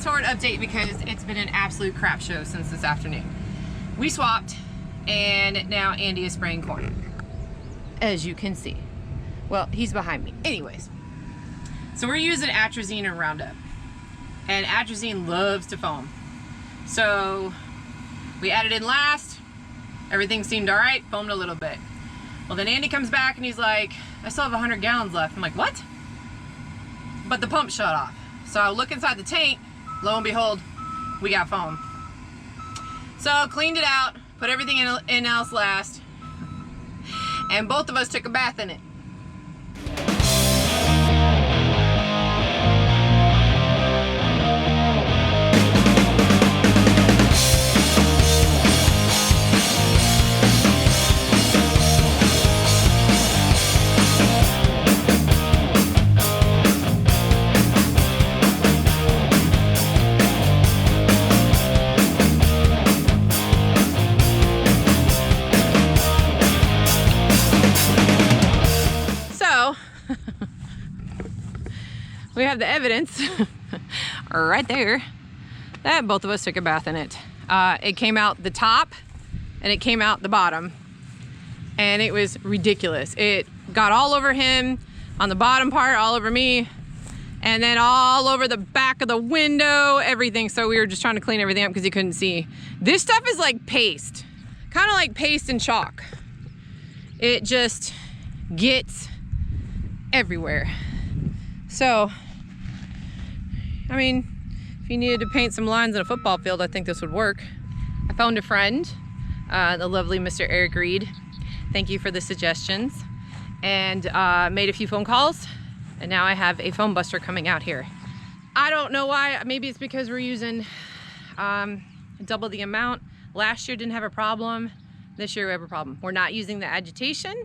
fast forward update because it's been an absolute crap show since this afternoon. We swapped and now Andy is spraying corn, as you can see. Well, he's behind me. Anyways, so we're using atrazine and Roundup, and atrazine loves to foam. So we added in last, everything seemed all right, foamed a little bit. Well, then Andy comes back and he's like, I still have 100 gallons left. I'm like, what? But the pump shut off. So I look inside the tank, lo and behold, we got foam. So cleaned it out, put everything in else last, and both of us took a bath in it. We have the evidence right there that both of us took a bath in it. It came out the top and it came out the bottom, and it was ridiculous. It got all over him on the bottom part, all over me, and then all over the back of the window, everything. So we were just trying to clean everything up because you couldn't see. This stuff is like paste, kind of like paste and chalk. It just gets everywhere. So, I mean, if you needed to paint some lines in a football field, I think this would work. I phoned a friend, the lovely Mr. Eric Reed. Thank you for the suggestions. And made a few phone calls, and now I have a foam buster coming out here. I don't know why. Maybe it's because we're using double the amount. Last year didn't have a problem. This year we have a problem. We're not using the agitation.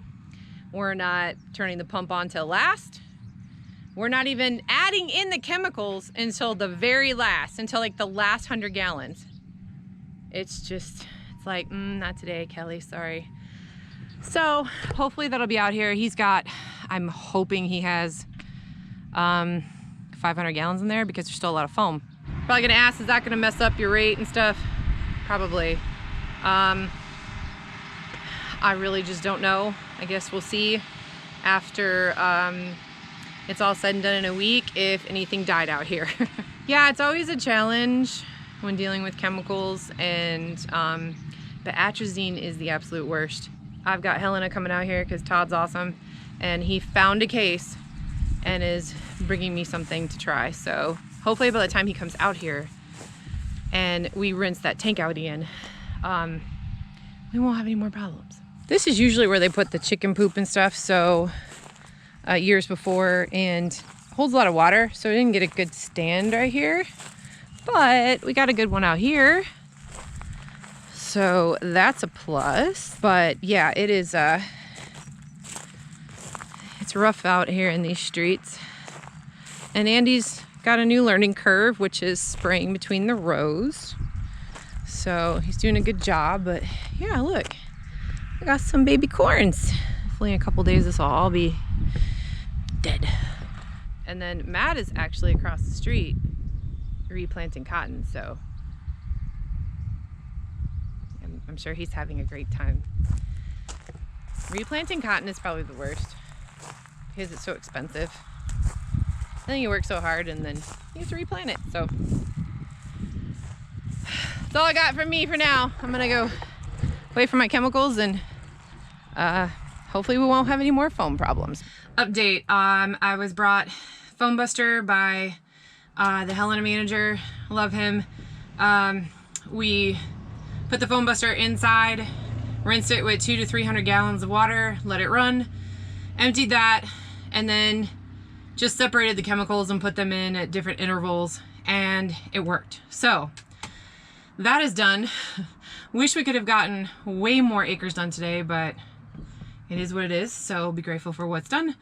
We're not turning the pump on till last. We're not even adding in the chemicals until the very last, until like the last 100 gallons. It's like, not today, Kelly, sorry. So hopefully that'll be out here. I'm hoping he has 500 gallons in there because there's still a lot of foam. Probably gonna ask, is that gonna mess up your rate and stuff? Probably. I really just don't know. I guess we'll see after it's all said and done in a week if anything died out here. Yeah, it's always a challenge when dealing with chemicals, and the atrazine is the absolute worst. I've got Helena coming out here because Todd's awesome, and he found a case and is bringing me something to try. So hopefully by the time he comes out here and we rinse that tank out again, we won't have any more problems. This is usually where they put the chicken poop and stuff, so years before, and holds a lot of water, so we didn't get a good stand right here, but we got a good one out here, so that's a plus. But yeah, it is it's rough out here in these streets, and Andy's got a new learning curve, which is spraying between the rows, so he's doing a good job. But yeah, look, I got some baby corns. Hopefully in a couple days this will all be dead. And then Matt is actually across the street replanting cotton, so I'm sure he's having a great time. Replanting cotton is probably the worst because it's so expensive. Then you work so hard and then you have to replant it. So that's all I got from me for now. I'm gonna go wait for my chemicals, and hopefully we won't have any more foam problems. Update, I was brought foam buster by the Helena manager. Love him. We put the foam buster inside, rinsed it with 200 to 300 gallons of water, let it run, emptied that, and then just separated the chemicals and put them in at different intervals, and it worked. So that is done. Wish we could have gotten way more acres done today, but it is what it is, so be grateful for what's done.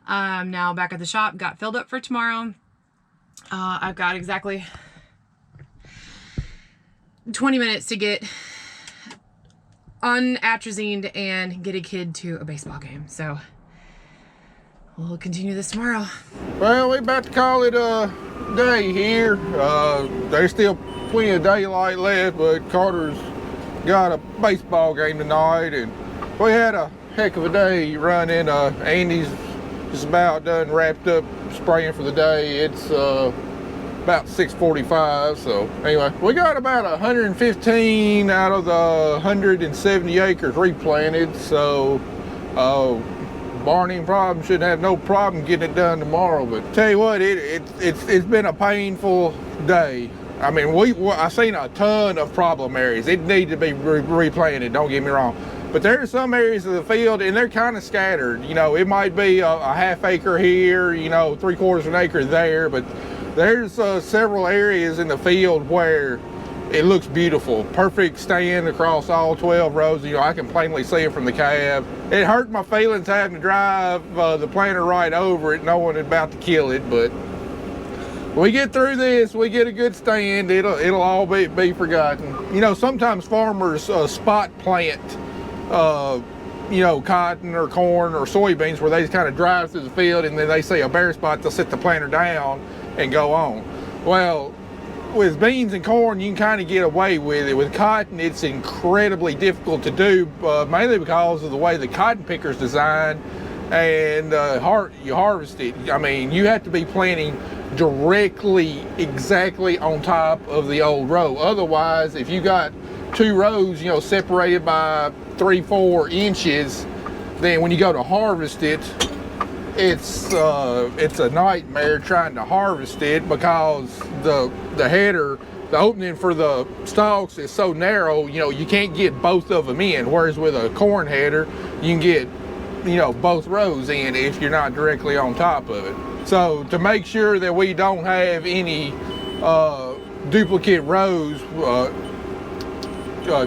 Now back at the shop, got filled up for tomorrow. I've got exactly 20 minutes to get unatrazined and get a kid to a baseball game, so we'll continue this tomorrow. Well, we about to call it a day here. There's still plenty of daylight left, but Carter's got a baseball game tonight, and we had a heck of a day running. Andy's just about done wrapped up spraying for the day. It's about 6:45. So anyway, we got about 115 out of the 170 acres replanted. So Barney problem shouldn't have no problem getting it done tomorrow. But tell you what, it's been a painful day. I mean, I've seen a ton of problem areas. It needs to be replanted, don't get me wrong. But there are some areas of the field, and they're kind of scattered. You know, it might be a half acre here, you know, 3/4 of an acre there, but there's several areas in the field where it looks beautiful. Perfect stand across all 12 rows. You know, I can plainly see it from the cab. It hurt my feelings having to drive the planter right over it, knowing it's about to kill it, but we get through this, we get a good stand, it'll all be forgotten. You know, sometimes farmers spot plant, you know, cotton or corn or soybeans, where they just kind of drive through the field, and then they see a bare spot, they'll sit the planter down and go on. Well, with beans and corn, you can kind of get away with it. With cotton, it's incredibly difficult to do, mainly because of the way the cotton picker's designed, and you harvest it. I mean, you have to be planting directly, exactly on top of the old row. Otherwise, if you got 2 rows, you know, separated by 3-4 inches, then when you go to harvest it, it's a nightmare trying to harvest it, because the header, the opening for the stalks is so narrow, you know, you can't get both of them in. Whereas with a corn header, you can get, you know, both rows in if you're not directly on top of it. So to make sure that we don't have any duplicate rows,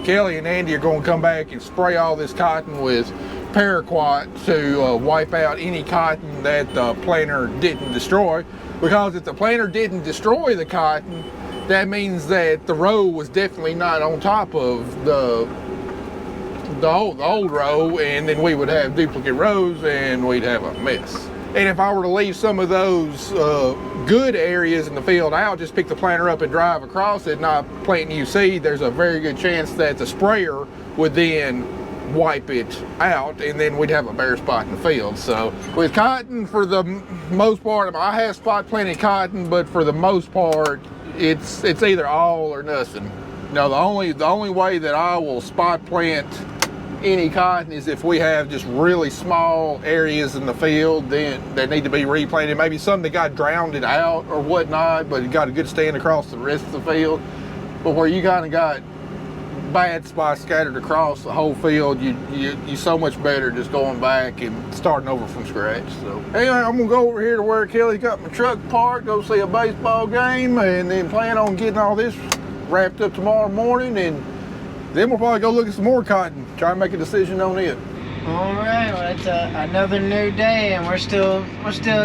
Kelly and Andy are going to come back and spray all this cotton with paraquat to wipe out any cotton that the planter didn't destroy. Because if the planter didn't destroy the cotton, that means that the row was definitely not on top of the old row, and then we would have duplicate rows and we'd have a mess. And if I were to leave some of those good areas in the field out, just pick the planter up and drive across it, not plant new seed, there's a very good chance that the sprayer would then wipe it out, and then we'd have a bare spot in the field. So with cotton, for the most part, I have spot planted cotton, but for the most part, it's either all or nothing. Now, the only way that I will spot plant any cotton is if we have just really small areas in the field then that need to be replanted. Maybe some that got drowned out or whatnot, but it got a good stand across the rest of the field. But where you kind of got bad spots scattered across the whole field, you so much better just going back and starting over from scratch. So anyway, I'm gonna go over here to where Kelly's got my truck parked, go see a baseball game, and then plan on getting all this wrapped up tomorrow morning, and then we'll probably go look at some more cotton, try and make a decision on it. All right, well, it's another new day, and we're still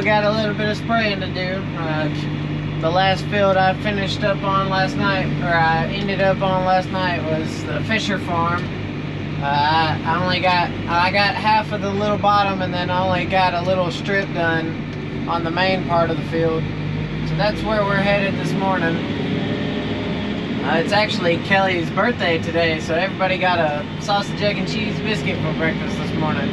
got a little bit of spraying to do. The last field I finished up on last night, or I ended up on last night, was the Fisher farm. I got half of the little bottom, and then I only got a little strip done on the main part of the field. So that's where we're headed this morning. It's actually Kelly's birthday today, so everybody got a sausage, egg, and cheese biscuit for breakfast this morning.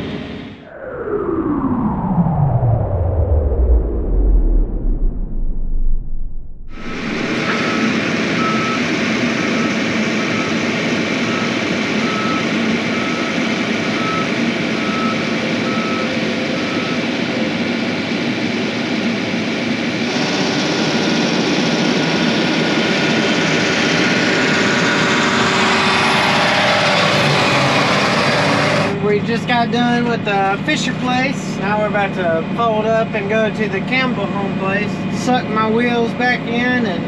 We just got done with the Fisher place. Now we're about to fold up and go to the Campbell home place. Suck my wheels back in and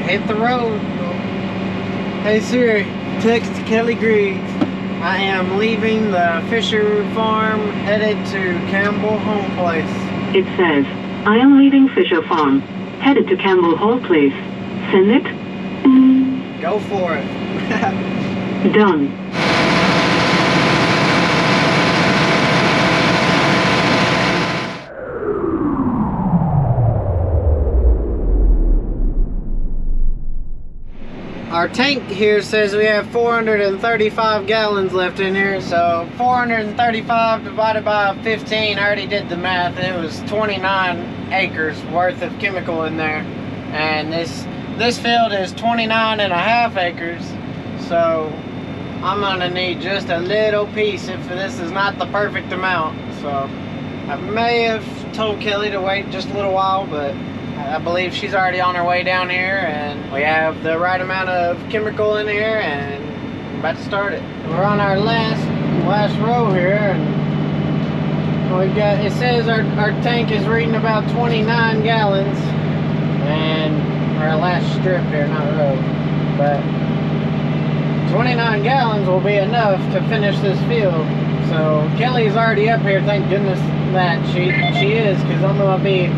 hit the road. Hey Siri, text Kelly Griggs. I am leaving the Fisher farm, headed to Campbell home place. It says, I am leaving Fisher farm, headed to Campbell home place. Send it? Go for it. Done. our tank here says we have 435 gallons left in here, so 435 divided by 15, I already did the math, it was 29 acres worth of chemical in there. And this field is 29 and a half acres, so I'm gonna need just a little piece if this is not the perfect amount. So I may have told Kelly to wait just a little while, but I believe she's already on her way down here, and we have the right amount of chemical in here, and I'm about to start it. We're on our last row here, and we've got, it says our tank is reading about 29 gallons, and our last strip here, not row, but 29 gallons will be enough to finish this field. So Kelly's already up here, thank goodness that she is, because I'm gonna be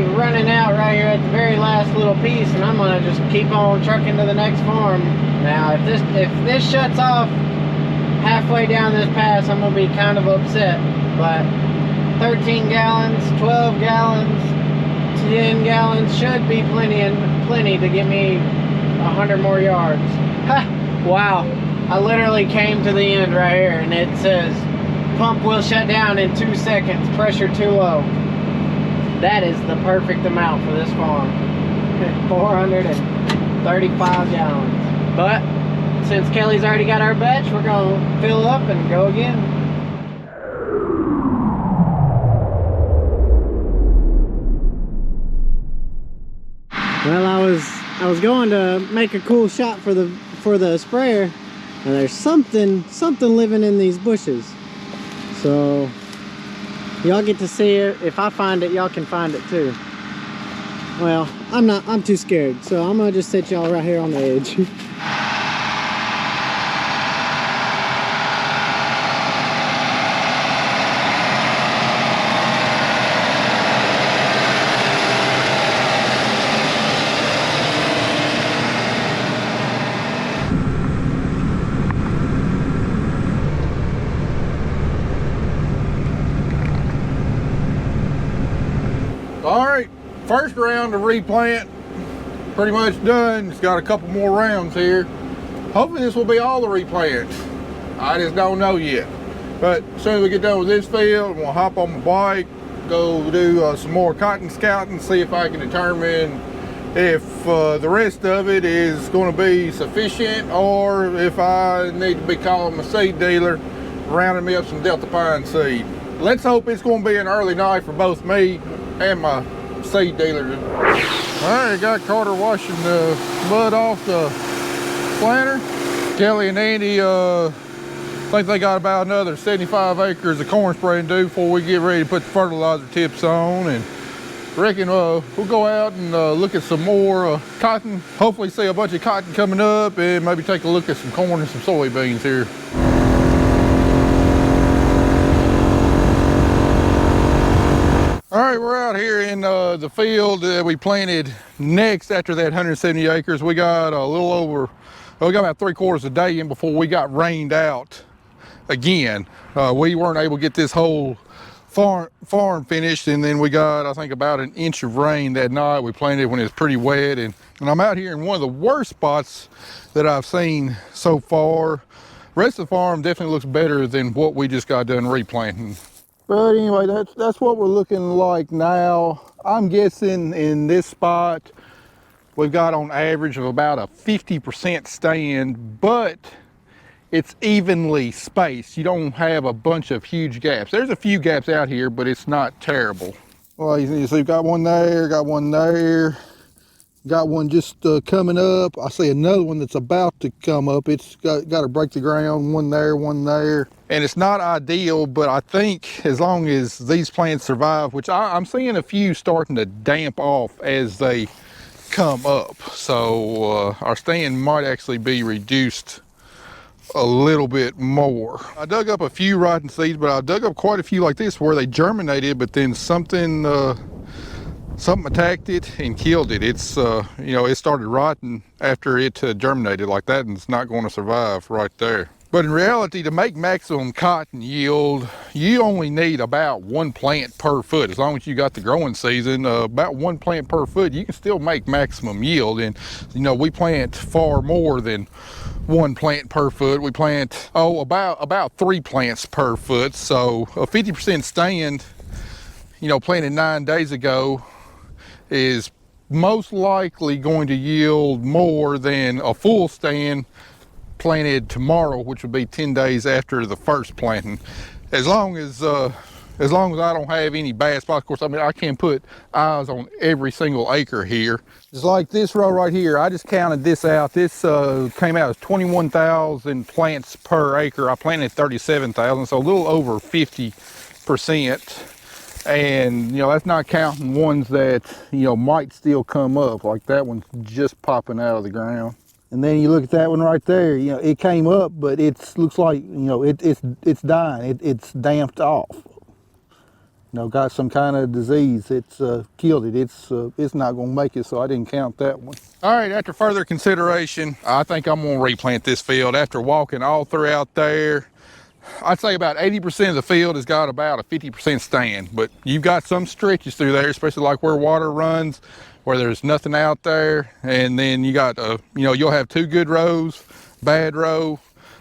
running out right here at the very last little piece, and I'm gonna just keep on trucking to the next farm. Now if this shuts off halfway down this pass, I'm gonna be kind of upset, but 13 gallons, 12 gallons, 10 gallons should be plenty to get me 100 more yards. Ha! Wow, I literally came to the end right here, and it says pump will shut down in 2 seconds, pressure too low. That is the perfect amount for this farm. 435 gallons. But since Kelly's already got our batch, we're gonna fill up and go again. Well, I was going to make a cool shot for the sprayer, and there's something living in these bushes. So y'all get to see it. If I find it, y'all can find it too. Well, I'm too scared, so I'm gonna just set y'all right here on the edge. All right, first round of replant pretty much done. It's got a couple more rounds here. Hopefully this will be all the replants. I just don't know yet. But as soon as we get done with this field, we'll hop on my bike, go do some more cotton scouting, see if I can determine if the rest of it is going to be sufficient, or if I need to be calling my seed dealer, rounding me up some Delta Pine seed. Let's hope it's going to be an early night for both me and my seed dealer. All right, got Carter washing the mud off the planter. Kelly and Andy think they got about another 75 acres of corn spraying to do before we get ready to put the fertilizer tips on, and reckon we'll go out and look at some more cotton. Hopefully see a bunch of cotton coming up, and maybe take a look at some corn and some soybeans here. All right, we're out here in the field that we planted next after that 170 acres. We got a little over, we got about 3/4 a day in before we got rained out again. We weren't able to get this whole farm finished, and then we got, I think, about an inch of rain that night. We planted when it was pretty wet, and I'm out here in one of the worst spots that I've seen so far. The rest of the farm definitely looks better than what we just got done replanting. But anyway, that's what we're looking like now. I'm guessing in this spot we've got on average of about a 50% stand, but it's evenly spaced. You don't have a bunch of huge gaps. There's a few gaps out here, but it's not terrible. Well, you see, you've got one there, got one there, got one just coming up. I see another one that's about to come up. It's got to break the ground. One there, one there. And it's not ideal, but I think as long as these plants survive, which I'm seeing a few starting to damp off as they come up. So our stand might actually be reduced a little bit more. I dug up a few rotten seeds, but I dug up quite a few like this where they germinated, but then something attacked it and killed it. It's it started rotting after it germinated like that, and it's not going to survive right there. But in reality, to make maximum cotton yield, you only need about 1 plant per foot. As long as you got the growing season, about 1 plant per foot, you can still make maximum yield. And you know, we plant far more than 1 plant per foot. We plant about 3 plants per foot. So a 50% stand, you know, planted 9 days ago is most likely going to yield more than a full stand planted tomorrow, which would be 10 days after the first planting. As long as I don't have any bad spots. Of course, I mean, I can't put eyes on every single acre here. Just like this row right here, I just counted this out. This came out as 21,000 plants per acre. I planted 37,000, so a little over 50%. And you know, that's not counting ones that, you know, might still come up, like that one's just popping out of the ground. And then you look at that one right there, you know, it came up, but it looks like, you know, it's dying. It's damped off. You know, got some kind of disease. It's killed it. It's not going to make it, so I didn't count that one. All right, after further consideration, I think I'm going to replant this field. After walking all throughout there, I'd say about 80% of the field has got about a 50% stand, but you've got some stretches through there, especially like where water runs, where there's nothing out there. And then you got, you know, you'll have 2 good rows, bad row.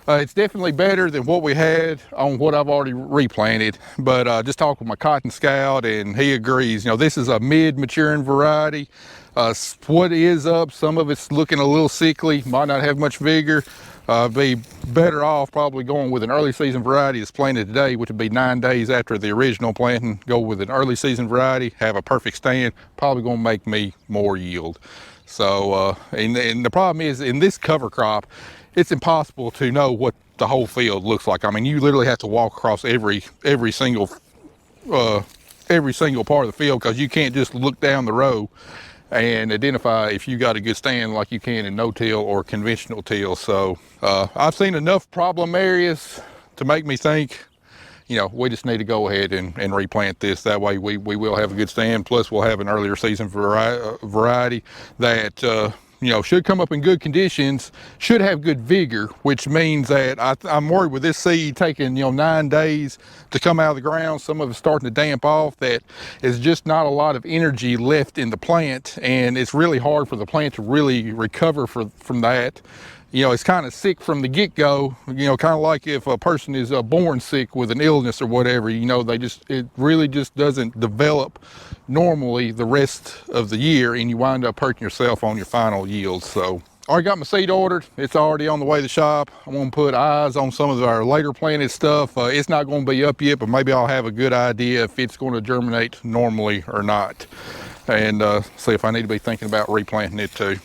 It's definitely better than what we had on what I've already replanted. But just talked with my cotton scout and he agrees. You know, this is a mid-maturing variety. What is up, some of it's looking a little sickly, might not have much vigor. Be better off probably going with an early season variety that's planted today, which would be 9 days after the original planting. Go with an early season variety, have a perfect stand, probably gonna make me more yield. So, and the problem is in this cover crop, it's impossible to know what the whole field looks like. I mean, you literally have to walk across every single part of the field, because you can't just look down the row and identify if you got a good stand like you can in no-till or conventional till. So I've seen enough problem areas to make me think, you know, we just need to go ahead and replant this. That way we will have a good stand. Plus we'll have an earlier season variety that, you know, should come up in good conditions, should have good vigor, which means that I'm worried with this seed taking, you know, 9 days to come out of the ground. Some of it's starting to damp off. That is just not a lot of energy left in the plant, and it's really hard for the plant to really recover from that. You know, it's kind of sick from the get-go, you know, kind of like if a person is born sick with an illness or whatever, you know, it really just doesn't develop normally the rest of the year, and you wind up hurting yourself on your final yield. So I already got my seed ordered. It's already on the way to the shop. I'm gonna put eyes on some of our later planted stuff. It's not gonna be up yet, but maybe I'll have a good idea if it's gonna germinate normally or not, and see if I need to be thinking about replanting it too.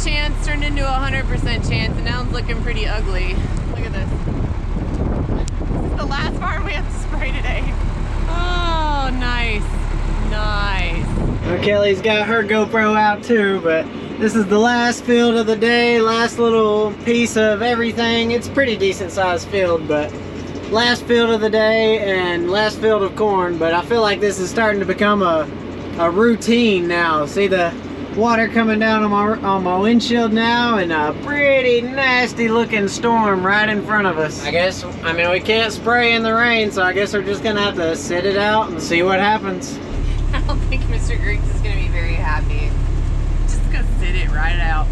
Chance turned into 100% chance, and now it's looking pretty ugly. Look at this. This is the last farm we have to spray today. Oh, nice. Nice. Well, Kelly's got her GoPro out too, but this is the last field of the day, last little piece of everything. It's a pretty decent sized field, but last field of the day and last field of corn. But I feel like this is starting to become a routine now. See the water coming down on my windshield now, and a pretty nasty looking storm right in front of us. I mean, we can't spray in the rain, so I guess we're just gonna have to sit it out and see what happens. I don't think Mr. Griggs is gonna be very happy. Just gonna sit it right out.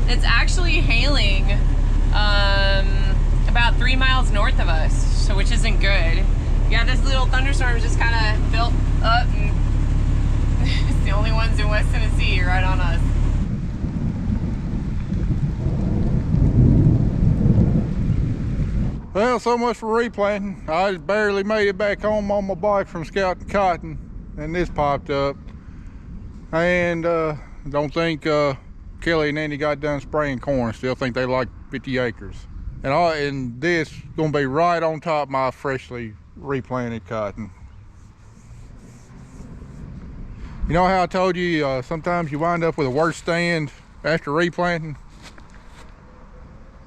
It's actually hailing about 3 miles north of us, so which isn't good. Yeah, this little thunderstorm just kind of built up, and it's the only ones in West Tennessee right on us. Well, so much for replanting. I just barely made it back home on my bike from scouting cotton, and this popped up. And don't think Kelly and Andy got done spraying corn. Still think they like 50 acres. And this gonna be right on top of my freshly replanted cotton. You know how I told you sometimes you wind up with a worse stand after replanting?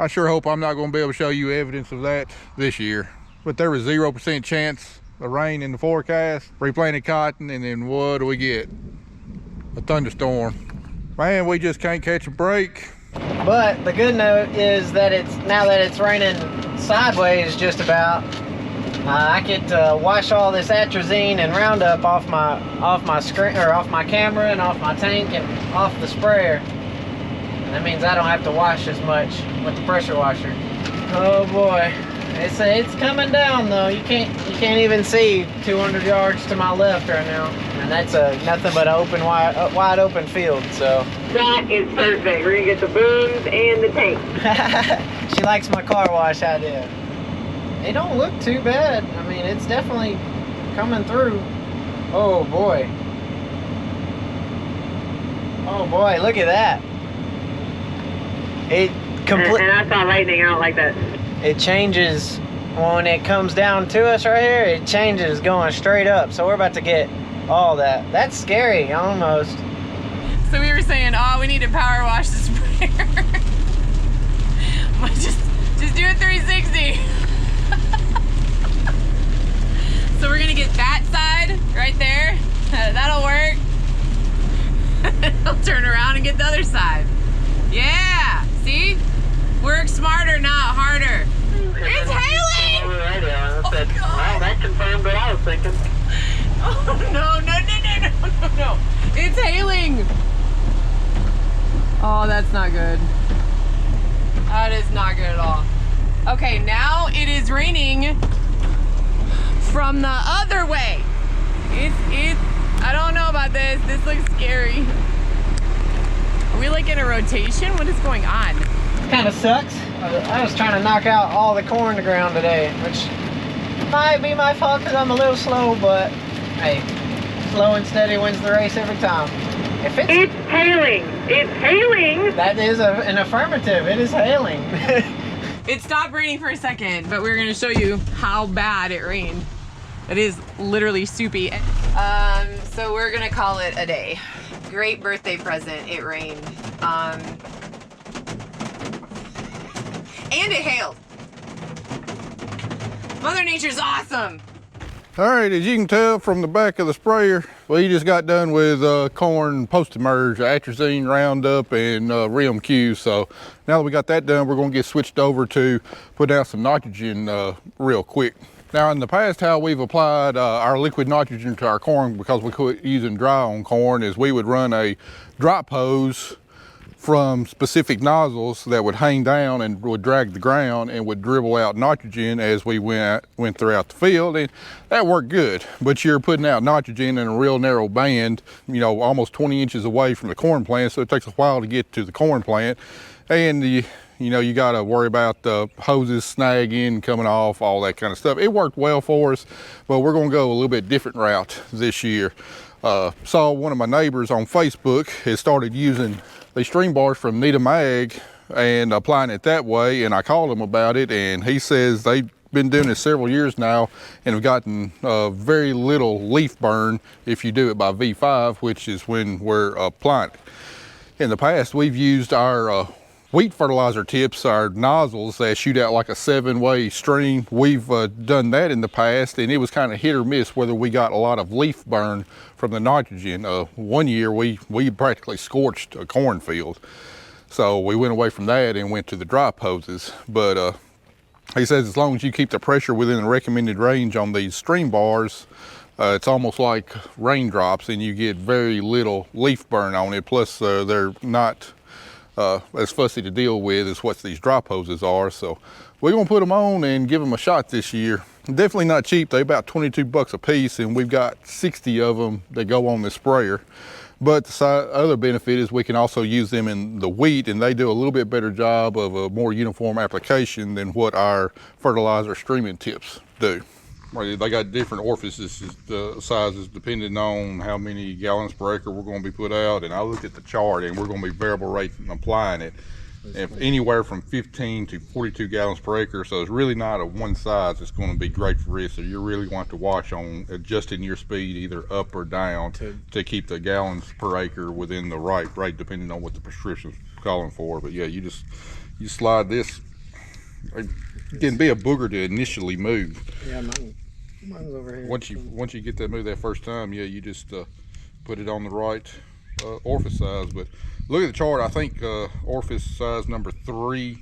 I sure hope I'm not going to be able to show you evidence of that this year. But there was 0% chance a rain in the forecast, replanted cotton, and then what do we get? A thunderstorm. Man, we just can't catch a break. But the good note is that now that it's raining sideways just about, I get to wash all this atrazine and Roundup off my screen, or off my camera and off my tank and off the sprayer. And that means I don't have to wash as much with the pressure washer. Oh boy, it's coming down though. You can't even see 200 yards to my left right now, and that's nothing but an wide open field. So That is perfect. We're gonna get the booms and the tank. she likes my car wash idea. They don't look too bad. I mean, it's definitely coming through. Oh boy. Oh boy, look at that. And I saw lightning out like that. It changes when it comes down to us right here. It changes going straight up. So we're about to get all that. That's scary, almost. So we were saying, oh, we need to power wash the sprayer. just do a 360. So we're gonna get that side right there. That'll work. I'll turn around and get the other side. Yeah, see? Work smarter, not harder. It's hailing! Oh, well, that confirmed what I was thinking. Oh, no. It's hailing. Oh, that's not good. That is not good at all. Okay, now it is raining from the other way. I don't know about this. This looks scary. Are we like in a rotation? What is going on? Kind of sucks. I was trying to knock out all the corn to ground today, which might be my fault because I'm a little slow, but hey, slow and steady wins the race every time. If It's hailing. It's hailing. that is an affirmative. It is hailing. It stopped raining for a second, but we're gonna show you how bad it rained. It is literally soupy. So we're gonna call it a day. Great birthday present, it rained. And it hailed. Mother Nature's awesome. All right, as you can tell from the back of the sprayer, we just got done with corn post-emerge, atrazine, Roundup, and Rim Q. So now that we got that done, we're gonna get switched over to put out some nitrogen real quick. Now in the past, how we've applied our liquid nitrogen to our corn, because we quit using dry on corn, is we would run a drop hose from specific nozzles that would hang down and would drag the ground and would dribble out nitrogen as we went throughout the field, and that worked good. But you're putting out nitrogen in a real narrow band, you know, almost 20 inches away from the corn plant, so it takes a while to get to the corn plant, and you got to worry about the hoses snagging, coming off, all that kind of stuff. It worked well for us, but we're going to go a little bit different route this year. Saw one of my neighbors on Facebook has started using the stream bars from Needham Ag and applying it that way, and I called him about it, and he says they've been doing this several years now and have gotten very little leaf burn if you do it by V5, which is when we're applying it. In the past, we've used our wheat fertilizer tips, our nozzles that shoot out like a 7-way stream. We've done that in the past, and it was kind of hit or miss whether we got a lot of leaf burn from the nitrogen. One year we practically scorched a cornfield, so we went away from that and went to the drop hoses. But he says as long as you keep the pressure within the recommended range on these stream bars, it's almost like raindrops, and you get very little leaf burn on it. Plus they're not as fussy to deal with as what these drop hoses are. So we're gonna put them on and give them a shot this year. Definitely not cheap. They're about 22 bucks a piece, and we've got 60 of them that go on the sprayer. But the other benefit is we can also use them in the wheat, and they do a little bit better job of a more uniform application than what our fertilizer streaming tips do. They got different orifices, sizes depending on how many gallons per acre we're going to be put out. And I looked at the chart, and we're going to be variable rate in applying it. If anywhere from 15 to 42 gallons per acre, so it's really not a one size that's going to be great for this. So you really want to watch on adjusting your speed either up or down to keep the gallons per acre within the right rate, depending on what the prescription's calling for. But yeah, you slide this. It can be a booger to initially move. Yeah, mine. Mine's over here. Once you get that move that first time, yeah, you just put it on the right orifice size. But look at the chart. I think orifice size number 3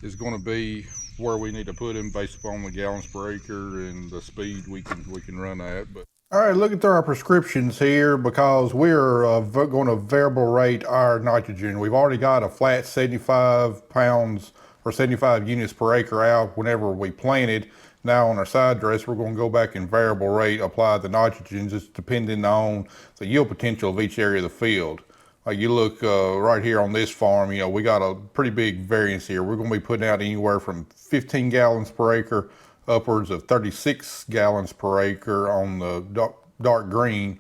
is going to be where we need to put him based upon the gallons per acre and the speed we can run at. But all right, look at our prescriptions here, because we're going to variable rate our nitrogen. We've already got a flat 75 pounds or 75 units per acre out whenever we planted. Now on our side dress, we're going to go back and variable rate apply the nitrogen, just depending on the yield potential of each area of the field. Like you look right here on this farm, you know, we got a pretty big variance here. We're going to be putting out anywhere from 15 gallons per acre upwards of 36 gallons per acre on the dark green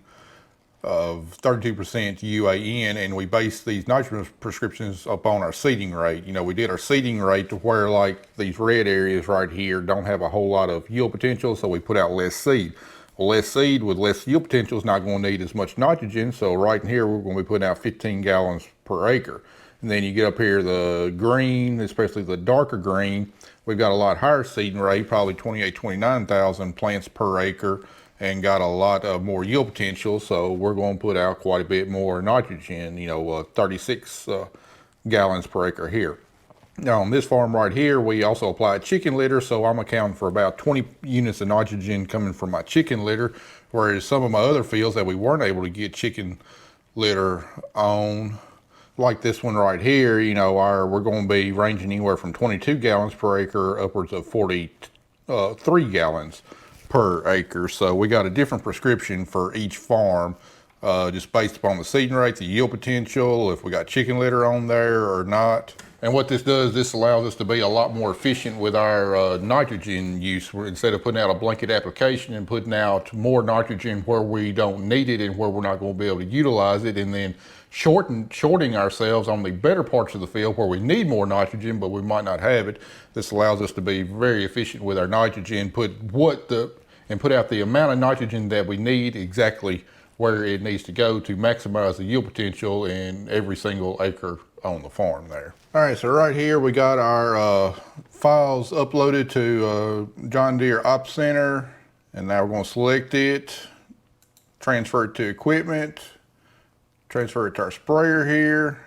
of 32% UAN, and we base these nitrogen prescriptions upon our seeding rate. You know, we did our seeding rate to where like these red areas right here don't have a whole lot of yield potential, so we put out less seed. Well, less seed with less yield potential is not going to need as much nitrogen, so right in here we're going to be putting out 15 gallons per acre. And then you get up here the green, especially the darker green, we've got a lot higher seeding rate, probably 29,000 plants per acre, and got a lot of more yield potential, so we're going to put out quite a bit more nitrogen, you know, 36 gallons per acre here. Now on this farm right here, we also applied chicken litter, so I'm accounting for about 20 units of nitrogen coming from my chicken litter, whereas some of my other fields that we weren't able to get chicken litter on, like this one right here, you know, we're going to be ranging anywhere from 22 gallons per acre upwards of 43 gallons per acre. So we got a different prescription for each farm, just based upon the seeding rate, the yield potential, if we got chicken litter on there or not. And what this does, this allows us to be a lot more efficient with our nitrogen use. Instead of putting out a blanket application and putting out more nitrogen where we don't need it and where we're not going to be able to utilize it, and then shorting ourselves on the better parts of the field where we need more nitrogen but we might not have it. This allows us to be very efficient with our nitrogen, put out the amount of nitrogen that we need exactly where it needs to go to maximize the yield potential in every single acre on the farm there. All right, so right here we got our files uploaded to John Deere Op Center, and now we're going to select it, transfer it to equipment, transfer it to our sprayer here.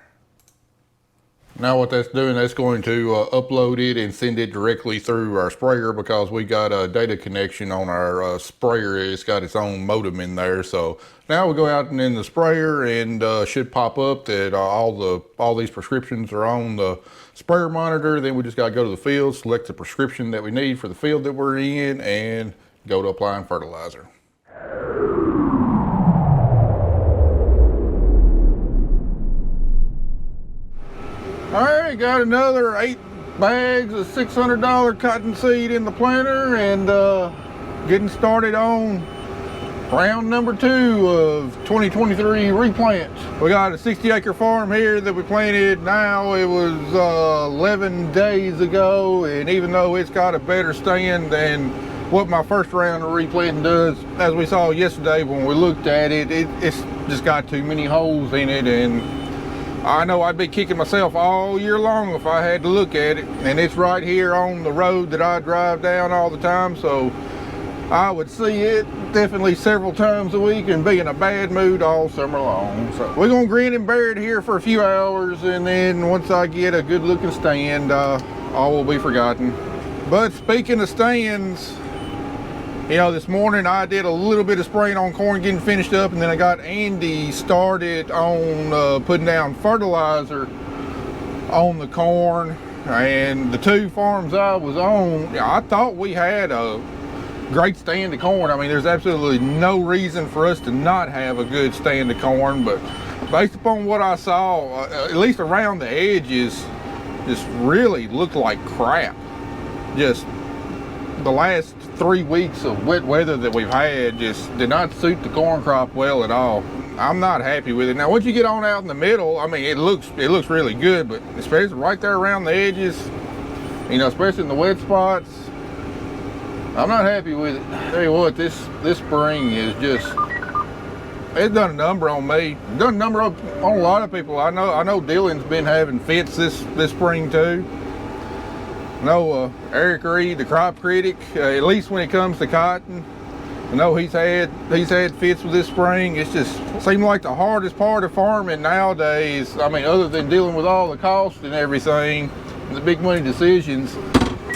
Now what that's doing, that's going to upload it and send it directly through our sprayer, because we got a data connection on our sprayer. It's got its own modem in there. So now we go out and in the sprayer, and should pop up that all these prescriptions are on the sprayer monitor. Then we just got to go to the field, select the prescription that we need for the field that we're in, and go to applying fertilizer. All right, got another 8 bags of $600 cottonseed in the planter, and getting started on round number 2 of 2023 replant. We got a 60-acre farm here that we planted. Now it was 11 days ago, and even though it's got a better stand than what my first round of replanting does, as we saw yesterday when we looked at it, it's just got too many holes in it, and I know I'd be kicking myself all year long if I had to look at it. And it's right here on the road that I drive down all the time, so I would see it definitely several times a week and be in a bad mood all summer long. So we're gonna grin and bear it here for a few hours, and then once I get a good looking stand, all will be forgotten. But speaking of stands, you know, this morning I did a little bit of spraying on corn, getting finished up, and then I got Andy started on putting down fertilizer on the corn. And the 2 farms I was on, I thought we had a great stand of corn. I mean, there's absolutely no reason for us to not have a good stand of corn, but based upon what I saw, at least around the edges, just really looked like crap. Just the last 3 weeks of wet weather that we've had just did not suit the corn crop well at all. I'm not happy with it. Now once you get on out in the middle, I mean, it looks really good, but especially right there around the edges, you know, especially in the wet spots, I'm not happy with it. Tell you what, this spring is just, it's done a number on me. It's done a number on a lot of people. I know Dylan's been having fits this spring too. I know Eric Reed, the crop critic, at least when it comes to cotton, I know he's had fits with this spring. It's just seemed like the hardest part of farming nowadays. I mean, other than dealing with all the costs and everything, the big money decisions,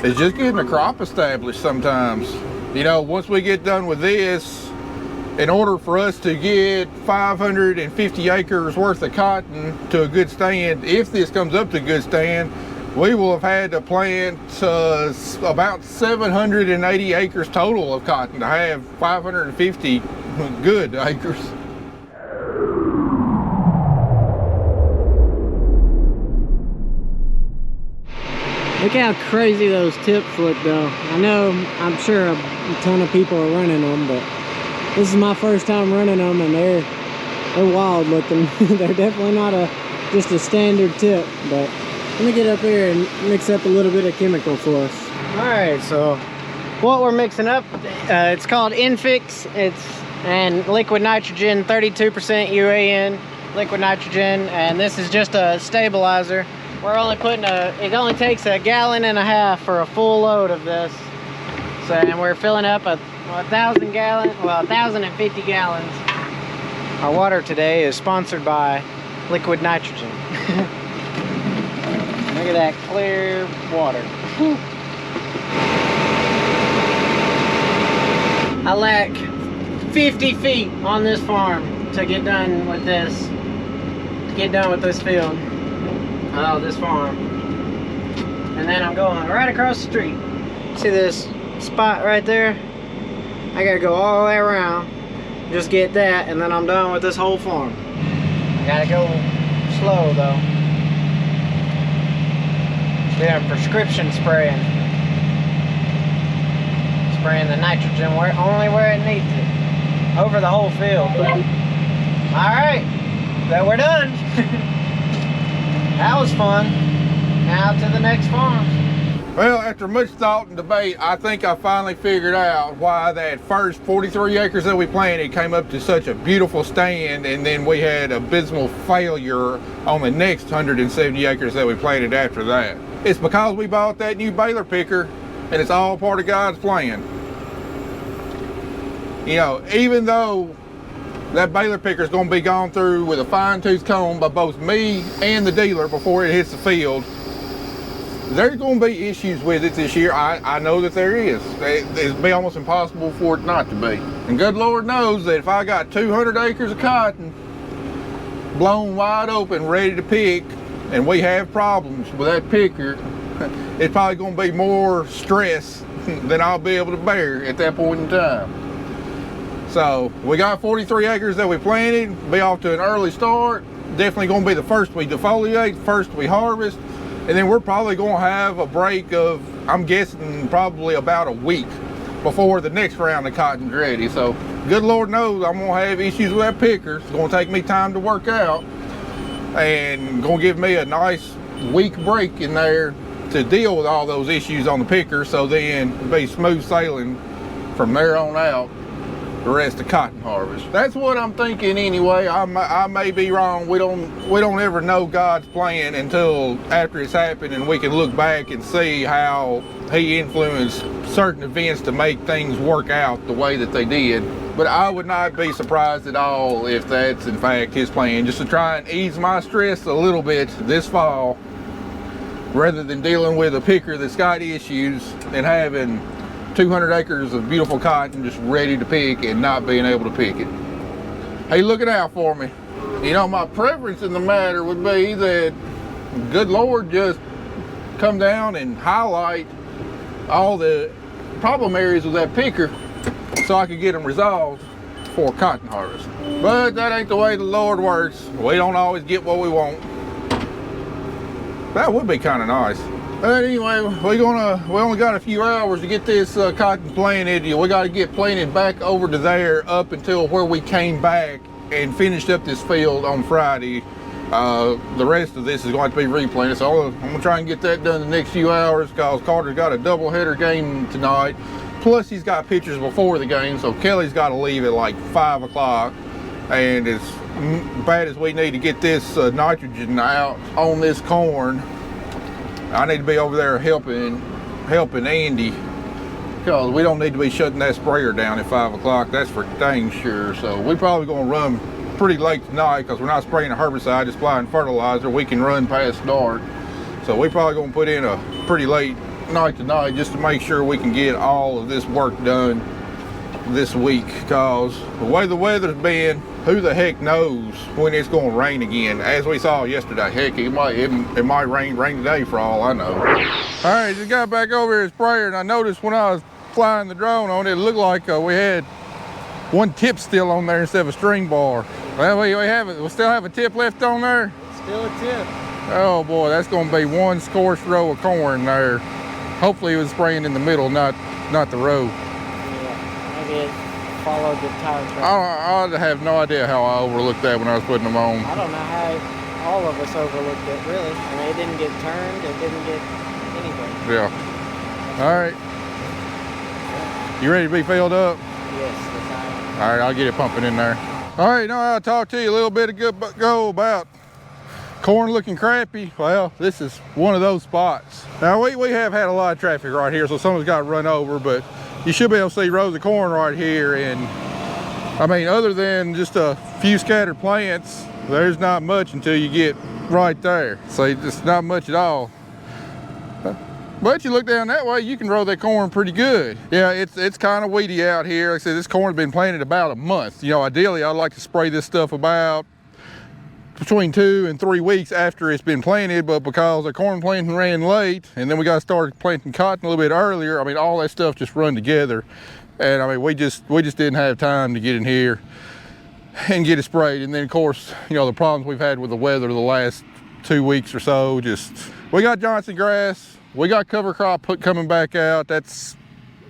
is just getting a crop established sometimes. You know, once we get done with this, in order for us to get 550 acres worth of cotton to a good stand, if this comes up to a good stand, we will have had to plant about 780 acres total of cotton to have 550 good acres. Look how crazy those tips look though. I'm sure a ton of people are running them, but this is my first time running them, and they're wild looking. They're definitely not just a standard tip, but let me get up here and mix up a little bit of chemical for us. All right, so what we're mixing up, it's called Infix. And liquid nitrogen, 32% UAN, liquid nitrogen, and this is just a stabilizer. We're only putting it only takes 1.5 gallons for a full load of this. So, and we're filling up a 1,000 gallons, well, 1,050 gallons. Our water today is sponsored by liquid nitrogen. Look at that clear water. I lack 50 feet on this farm to get done with this. Field. Oh, this farm. And then I'm going right across the street. See this spot right there? I gotta go all the way around, just get that, and then I'm done with this whole farm. I gotta go slow though. Doing prescription spraying. Spraying the nitrogen only where it needs it. Over the whole field. Alright, that we're done. That was fun. Now to the next farm. Well, after much thought and debate, I think I finally figured out why that first 43 acres that we planted came up to such a beautiful stand, and then we had abysmal failure on the next 170 acres that we planted after that. It's because we bought that new baler picker, and it's all part of God's plan. You know, even though that baler picker is going to be gone through with a fine-tooth comb by both me and the dealer before it hits the field, there's going to be issues with it this year. I know that there is. It'd be almost impossible for it not to be. And good Lord knows that if I got 200 acres of cotton blown wide open, ready to pick, and we have problems with that picker, it's probably going to be more stress than I'll be able to bear at that point in time. So we got 43 acres that we planted, be off to an early start. Definitely going to be the first we defoliate, first we harvest, and then we're probably going to have a break of, I'm guessing, probably about a week before the next round of cotton's ready. So good Lord knows I'm going to have issues with that picker. It's going to take me time to work out, and going to give me a nice week break in there to deal with all those issues on the picker, so then it'll be smooth sailing from there on out the rest of cotton harvest. That's what I'm thinking anyway. I may be wrong. We don't ever know God's plan until after it's happened, and we can look back and see how he influenced certain events to make things work out the way that they did. But I would not be surprised at all if that's in fact his plan, just to try and ease my stress a little bit this fall, rather than dealing with a picker that's got issues and having 200 acres of beautiful cotton just ready to pick and not being able to pick it. Hey, look it out for me. You know, my preference in the matter would be that good Lord just come down and highlight all the problem areas with that picker so I could get them resolved for cotton harvest. But that ain't the way the Lord works. We don't always get what we want. That would be kind of nice. But anyway, we only got a few hours to get this cotton planted. We got to get planted back over to there up until where we came back and finished up this field on Friday. The rest of this is going to be replanted, so I'm going to try and get that done in the next few hours, because Carter's got a doubleheader game tonight. Plus he's got pictures before the game, so Kelly's got to leave at like 5 o'clock. And as bad as we need to get this nitrogen out on this corn, I need to be over there helping helping Andy, because we don't need to be shutting that sprayer down at 5 o'clock. That's for dang sure. So we probably gonna run pretty late tonight, because we're not spraying a herbicide, just applying fertilizer. We can run past dark. So we probably gonna put in a pretty late night tonight, just to make sure we can get all of this work done this week, because the way the weather's been, who the heck knows when it's going to rain again. As we saw yesterday, heck, it might rain today for all I know. All right, just got back over here at sprayer, and I noticed when I was flying the drone on it, it looked like we had one tip still on there instead of a string bar. Well, we still have a tip left on there. Still a tip. Oh boy, that's going to be one scorched row of corn there. Hopefully it was spraying in the middle, not the row. Yeah, maybe it followed the tire track. I have no idea how I overlooked that when I was putting them on. I don't know how all of us overlooked it, really. I mean, it didn't get turned, it didn't get anything. Yeah. All right. You ready to be filled up? Yes, that's All right, I'll get it pumping in there. All right, now I talked to you a little bit ago about corn looking crappy. Well, this is one of those spots. Now we have had a lot of traffic right here, so someone's got run over, but you should be able to see rows of corn right here. And I mean, other than just a few scattered plants, there's not much until you get right there. So it's not much at all. But you look down that way, you can row that corn pretty good. Yeah, it's kind of weedy out here. Like I said, this corn's been planted about a month. You know, ideally I'd like to spray this stuff about between 2 and 3 weeks after it's been planted, but because the corn planting ran late, and then we got to start planting cotton a little bit earlier, I mean, all that stuff just run together. And I mean, we just didn't have time to get in here and get it sprayed. And then of course, you know, the problems we've had with the weather the last 2 weeks or so, we got Johnson grass, we got cover crop coming back out. That's,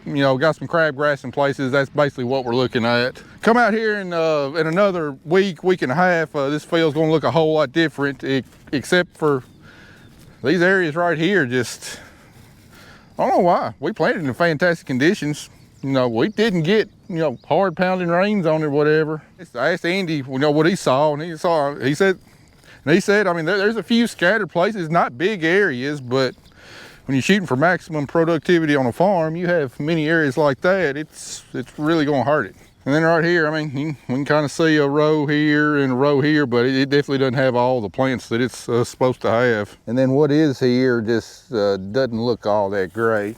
you know, got some crabgrass in places. That's basically what we're looking at. Come out here in another week and a half, this field's gonna look a whole lot different, except for these areas right here. Just, I don't know why. We planted in fantastic conditions. You know, we didn't get, you know, hard pounding rains on it or whatever. I asked Andy, you know, what he saw, and he said, I mean, there's a few scattered places, not big areas, but when you're shooting for maximum productivity on a farm, you have many areas like that, it's really gonna hurt it. And then right here, I mean, we can kind of see a row here and a row here, but it definitely doesn't have all the plants that it's supposed to have. And then what is here just doesn't look all that great.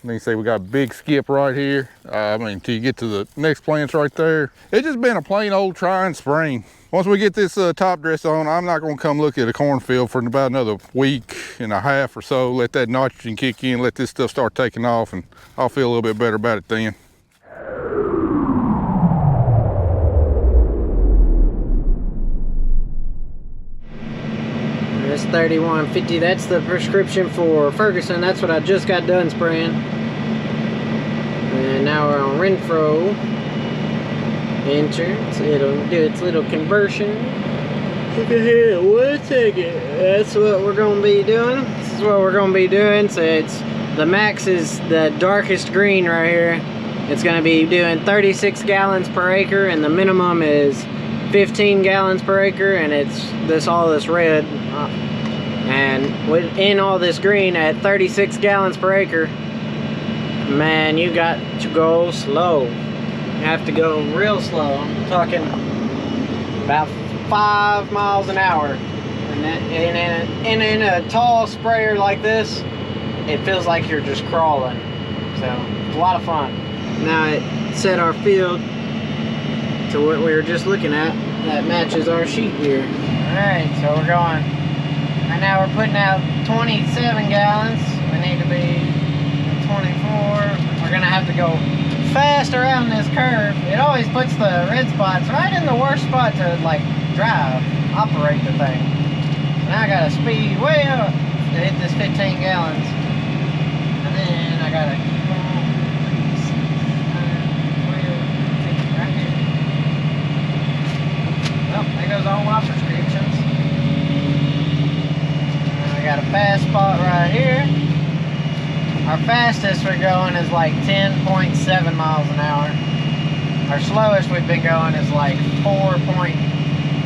And you see we got a big skip right here. I mean, till you get to the next plants right there. It's just been a plain old trying spring. Once we get this top dress on, I'm not gonna come look at a cornfield for about another week and a half or so. Let that nitrogen kick in, let this stuff start taking off, and I'll feel a little bit better about it then. That's 3150. That's the prescription for Ferguson. That's what I just got done spraying. And now we're on Renfro. Enter. It'll do its little conversion. Look at here. 1 second. That's what we're going to be doing. This is what we're going to be doing. So the max is the darkest green right here. It's going to be doing 36 gallons per acre, and the minimum is 15 gallons per acre, and it's all this red. And within all this green at 36 gallons per acre, man, you got to go slow. You have to go real slow. I'm talking about 5 miles an hour. And in a tall sprayer like this, it feels like you're just crawling. So it's a lot of fun. Now it set our field to what we were just looking at. That matches our sheet here. Alright, so we're going. Right now we're putting out 27 gallons. We need to be 24. We're gonna have to go fast around this curve. It always puts the red spots right in the worst spot to like operate the thing. So now I gotta speed way up to hit this 15 gallons. And then I gotta keep on right here. Well, there goes all my prescriptions. And I got a fast spot right here. Our fastest we're going is like 10.7 miles an hour. Our slowest we've been going is like 4.8.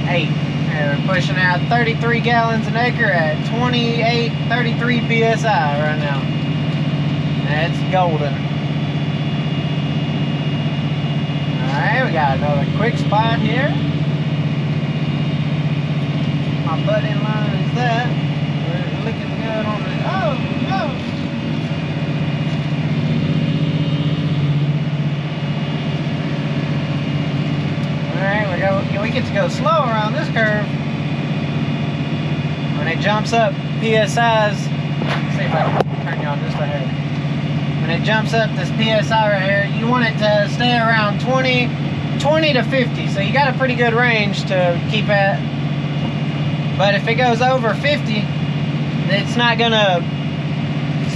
And we're pushing out 33 gallons an acre at 33 PSI right now. It's golden. Alright, we got another quick spot here. My butt in line is that. We're looking good on the. Oh, no! Alright, we get to go slow around this curve. When it jumps up PSIs, let's see if I can turn you on just a hair. When it jumps up this PSI right here, you want it to stay around 20 to 50. So you got a pretty good range to keep at. But if it goes over 50, it's not gonna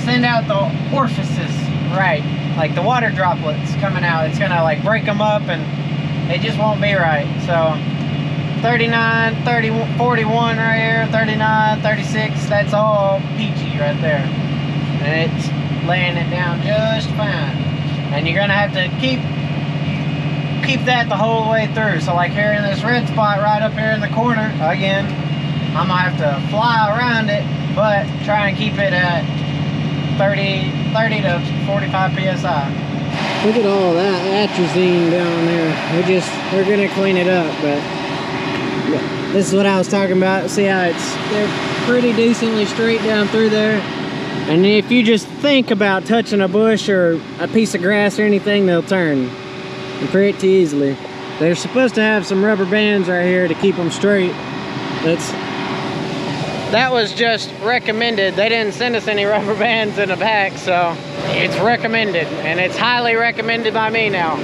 send out the orifices right. Like the water droplets coming out, it's gonna like break them up and it just won't be right. So 39, 30, 41 right here, 39, 36, that's all peachy right there. And it's laying it down just fine. And you're gonna have to keep that the whole way through. So like here in this red spot right up here in the corner, again, I'm gonna have to fly around it, but try and keep it at 30 to 45 PSI. Look at all that atrazine down there. We're gonna clean it up, but this is what I was talking about. See how they're pretty decently straight down through there. And if you just think about touching a bush or a piece of grass or anything, they'll turn pretty easily. They're supposed to have some rubber bands right here to keep them straight. That was just recommended. They didn't send us any rubber bands in the back, so it's recommended, and it's highly recommended by me now.